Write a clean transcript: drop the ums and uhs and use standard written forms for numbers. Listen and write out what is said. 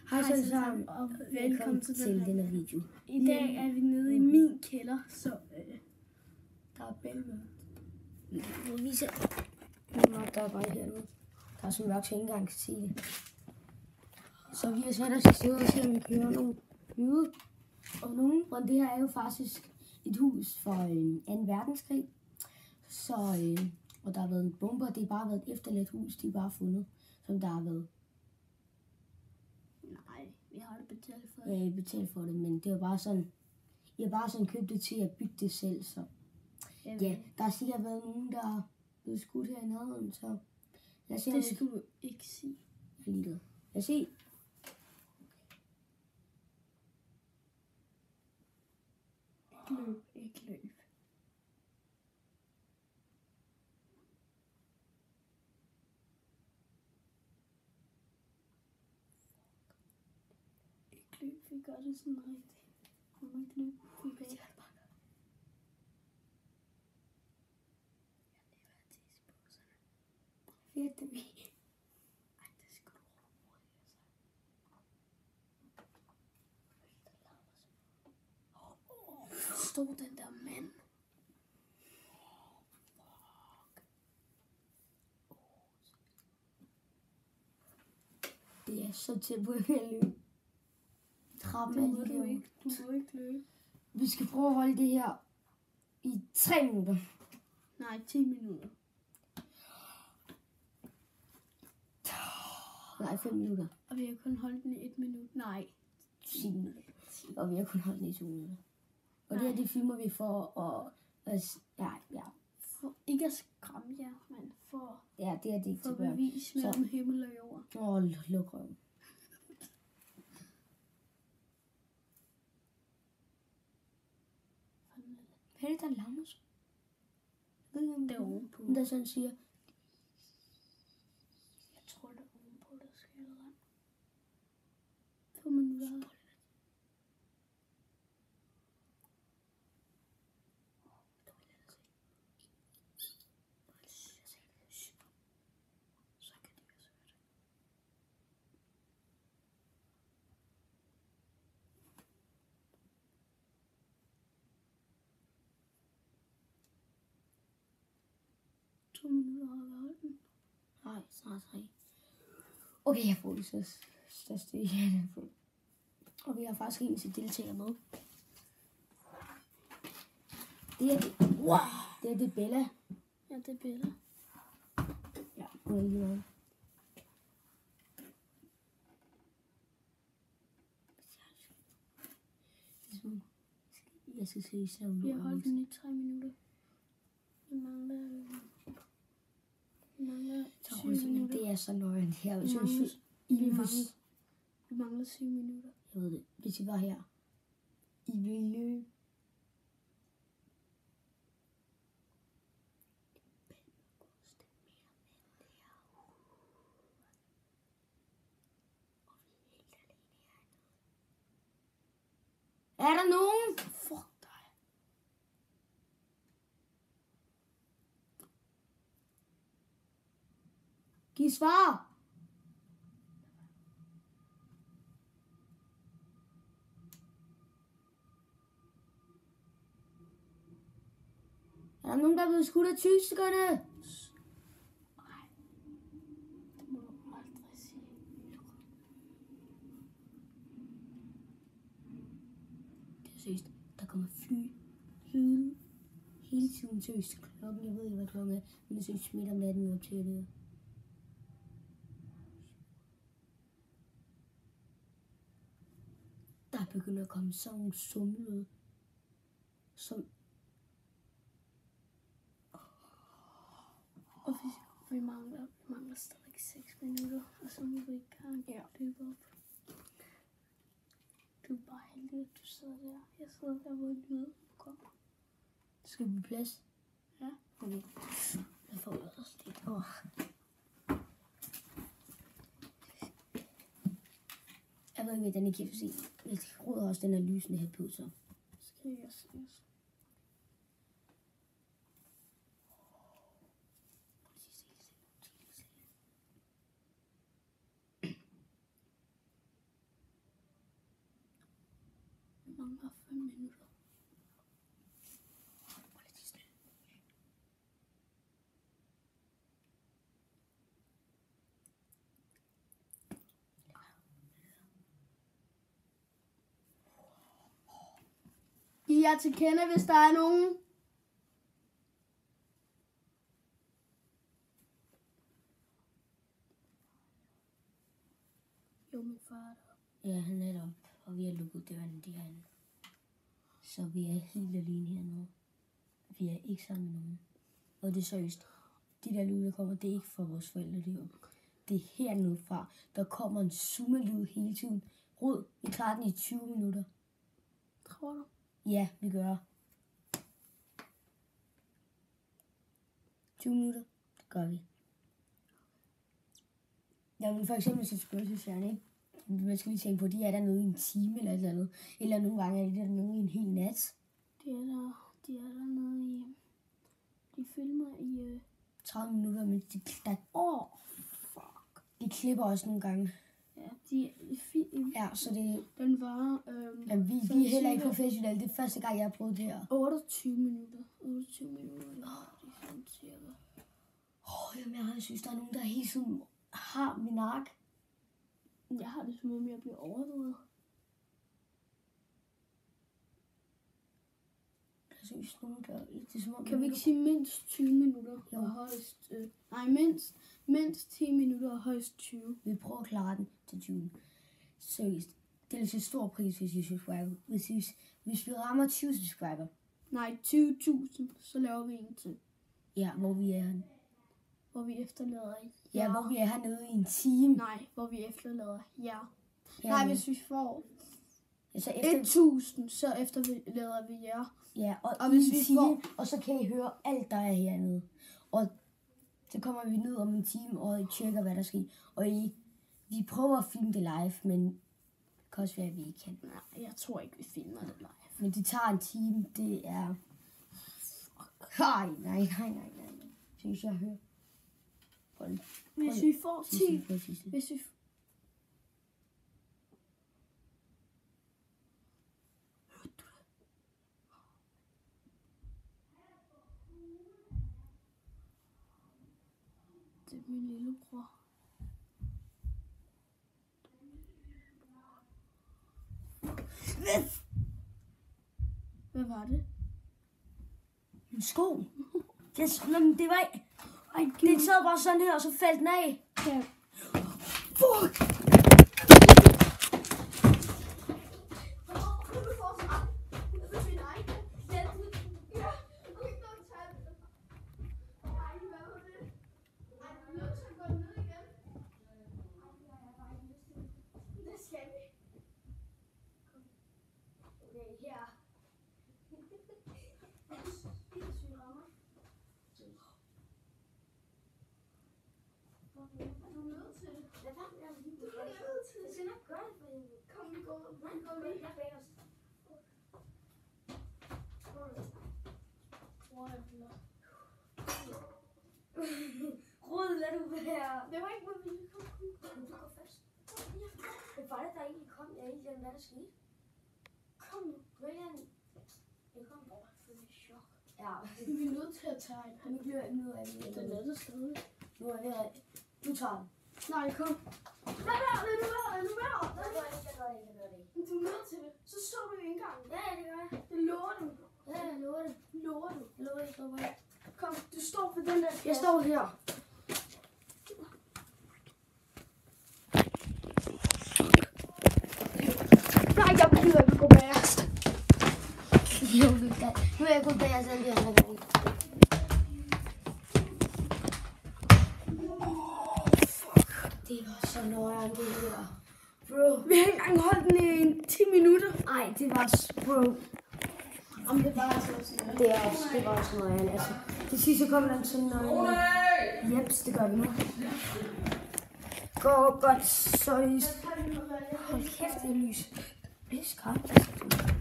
Hej så sammen, og velkommen til den her video. I dag er vi nede i min kælder, så Der er bælmørkt. Vi kan vise, hvor der er bare hernede. Der er så mørkt, så jeg ikke engang kan se det. Så vi har sat os i stedet og se, om vi kan høre nogle lyde. Og nogle, og det her er jo faktisk et hus for 2. verdenskrig. Så, og der har været en bombe, og det har bare været et efterladt hus, de har bare fundet, som der har været. Nej, vi har det betalt for det. Ja, betalt for det, men det var bare sådan, jeg har bare sådan købt det til at bygge det selv, så. Ja, der har sikkert været nogen, der er blevet skudt her i nærheden, så. Det skulle du ikke sige. Jeg er ligeglad. Lad os se. Ikke løb. Vi gør det sådan rigtigt. Vi må ikke løbe. Vi gør det bare. Fedt, det vi. Ej, det skal du overhovedet. Stod den der mand. Det er så tæt på, at jeg kan løbe. Trappen er lige derovre. Du må ikke løbe. Vi skal prøve at holde det her i 3 minutter. Nej, 10 minutter. Nej, 5 minutter. Og vi har kun holdt den i 1 minut. Nej. 10 minutter. Og vi har kun holdt den i 2 minutter. Og det her, det filmer vi for at ja. For ikke at skræmme jer, men for... Ja, det er det ikke til børn. For bevis mellem himmel og jord. Luk røven. Hvad er det, der larmer så? Jeg ved ikke, om det er ovenpå. Der sådan siger. Jeg tror, det er ovenpå, der sker noget. 2 minutter. Nej, snart 3. Okay, jeg får det største hjerte på. Og vi har faktisk en til deltager med. Det er det. Wow! Det er det Bella. Ja, det er Bella. Ja, hun er lige meget. Jeg skal se sammen. Vi har holdt den i 3 minutter. Vi mangler 7 minutter. Det er så nøjent her. Vi mangler 7 minutter. Jeg ved det. Hvis I var her. I vil løbe. Er der nogen? Fuck dig. Giv svar. Er der nogen, der er blevet skudt af tyskerne? Nej. Det må du aldrig sige. Det er seriøst. Der kommer fly. Hele tiden seriøst. Klokken, jeg ved ikke, hvad klokken er. Men det er seriøst midt om natten, vi optager det her. Der begynder at komme sådan nogle sumlede. Som... Og vi mangler stadig 6 minutter. Og så må vi i gang løbe op. Du er bare heldig, at du sidder der. Jeg sidder der, hvor lyden kommer. Skal vi på plads? Ja. Okay. Jeg får også lidt. Jeg ved ikke, hvordan I kan se. Jeg tror også, den er lysende her på, så. Skal jeg se. Mangler 5 minutter. Giv jer til kende, hvis der er nogen. Jo, min far er der. Ja, han er deroppe, og vi har lukket dørene derinde. Så vi er helt alene hernede. Vi er ikke sammen med nogen. Og det er seriøst. De der lyde, der kommer, det er ikke fra vores forældre deroppe. Det er hernede fra. Der kommer en summelyd hele tiden. Rød, vi klarer den i 20 minutter. Tror du? Ja, vi gør. 20 minutter, det gør vi. Jamen for eksempel så spøgelsesfjerne, ikke? Man skal lige tænke på, de er der noget i en time eller et eller andet. Eller nogle gange er de der noget i en hel nat. De er der noget i... De filmer i... 30 minutter, men de klipper også nogle gange. Ja, de Ja, så det... Den var... vi er heller ikke professionelle. Det er første gang, jeg har prøvet det her. 28 minutter. 28 minutter. Det er sådan cirka. Jamen, jeg synes, der er nogen, der hele tiden har min ark. Jeg har det som om, jeg bliver overvåget. Jeg synes, nogen der det er som om... Kan vi ikke sige mindst 20 minutter? Jo. Og højst... mindst 10 minutter og højst 20. Vi prøver at klare den til 20. Seriøst. Det er til stor pris, hvis I subscriber. Hvis vi rammer 20 subscriber. Nej, 20.000, så laver vi en til. Ja, hvor vi er henne. Hvor vi efterlader Ja, hvor vi er hernede i en time. Nej, hvor vi efterlader jer. Ja, Nej, hvis vi får så efter... 1.000, så efterlader vi jer. Ja, Og hvis i en vi time, får... og så kan I høre alt, der er hernede. Og så kommer vi ned om en time, og I tjekker, hvad der sker. Og vi prøver at filme det live, men det kan også være, at vi ikke kan. Nej, jeg tror ikke, vi filmer det live. Men det tager en time, det er... Nej. Synes jeg hører. Hvis vi får 10... Hvis vi... Det er min lillebror. Hvad var det? En sko. Det var... Det sad bare sådan her, og så faldt den af. Ja. Fuck! Rød, lad du være. Det var ikke, hvor vi kom. Du går først. Hvad var det, der egentlig kom? Jeg er ikke hvad der skete. Kom nu, Brian. Jeg kom over for et chok. Ja. Vi er nødt til at tage en. Nu bliver jeg nødt af det. Den er der stadig. Nu er det rigtigt. Du tager den. Nej, kom. Lad være. Jeg gør det. Du er nødt til det. Så står vi i indgangen. Ja, det gør jeg. Det lover du. Ja, jeg lover det. Lover du. Jeg lover det, står bare. Kom, du står på den der. Jeg står her. Nej, jeg gider ikke gå bagerst. Jo, vi kan. Nu er jeg gået bag jer selv de andre gange. Det var så nøjeren, det her. Bro. Vi har ikke engang holdt den i 10 minutter. Ej, det var bro. Om det var altså også noget. Det var også nøjeren, altså. Til sidst så kom der sådan noget. Jeps, det gør vi nu. Gå godt, så hold kæft, det er lys. Det er skarpt.